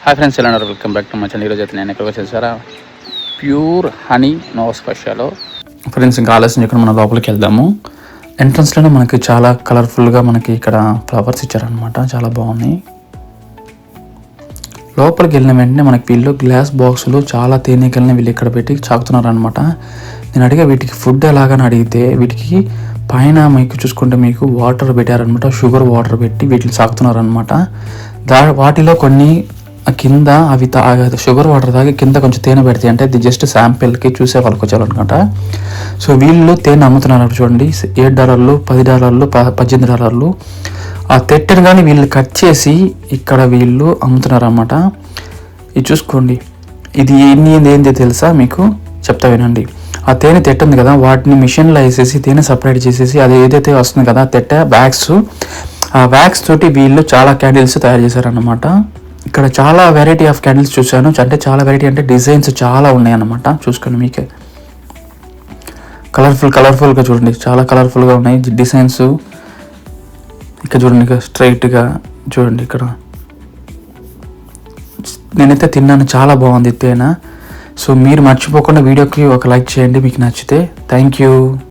Hi friends, ఎలా ఉన్నారు? Welcome back to my channel. ఈరోజు అయితే నేను ఎక్కడికి వచ్చేసారా ప్యూర్ హనీ నోవా స్కాషియాలో. ఫ్రెండ్స్, ఇంకా ఆలస్యం ఇక్కడ మనం లోపలికి వెళ్దాము. ఎంట్రన్స్లోనే మనకి చాలా కలర్ఫుల్గా మనకి ఇక్కడ ఫ్లవర్స్ ఇచ్చారనమాట, చాలా బాగున్నాయి. లోపలికి వెళ్ళిన వెంటనే మనకి వీళ్ళు గ్లాస్ బాక్సులు చాలా తేనెకల్ని వీళ్ళు ఇక్కడ పెట్టి చాకుతున్నారు అనమాట. నేను అడిగా వీటికి ఫుడ్ ఎలాగని అడిగితే వీటికి పైన మీకు చూసుకుంటే మీకు వాటర్ పెట్టారనమాట, షుగర్ వాటర్ పెట్టి వీటిని సాగుతున్నారు అనమాట. వాటిలో కొన్ని కింద అవి షుగర్ వాటర్ తాగి కింద కొంచెం తేనె పెడతాయి, అంటే ఇది జస్ట్ శాంపిల్కి చూసే వాళ్ళకి వచ్చారనమాట. సో వీళ్ళు తేనె అమ్ముతున్నారు చూడండి, $7, $10, $18. ఆ తెట్టను కానీ వీళ్ళు కట్ చేసి ఇక్కడ వీళ్ళు అమ్ముతున్నారు అన్నమాట. ఇది చూసుకోండి, ఇది ఏంది తెలుసా మీకు? చెప్తా వినండి. ఆ తేనె తెట్ట ఉంది కదా, వాటిని మిషన్లో వేసేసి తేనె సపరేట్ చేసేసి అది ఏదైతే వస్తుంది కదా తెట్ట వ్యాక్స్, ఆ వ్యాక్స్ తోటి వీళ్ళు చాలా క్యాండిల్స్ తయారు చేశారన్నమాట. ఇక్కడ చాలా వెరైటీ ఆఫ్ క్యాండిల్స్ చూశాను, అంటే చాలా వెరైటీ అంటే డిజైన్స్ చాలా ఉన్నాయన్నమాట. చూసుకోండి, మీకే కలర్ఫుల్గా చూడండి, చాలా కలర్ఫుల్గా ఉన్నాయి డిజైన్స్. ఇక్కడ చూడండి, ఇక స్ట్రైట్గా చూడండి. ఇక్కడ నేనైతే తిన్నాను, చాలా బాగుంది తేనె. సో మీరు మర్చిపోకుండా వీడియోకి ఒక లైక్ చేయండి మీకు నచ్చితే. Thank you.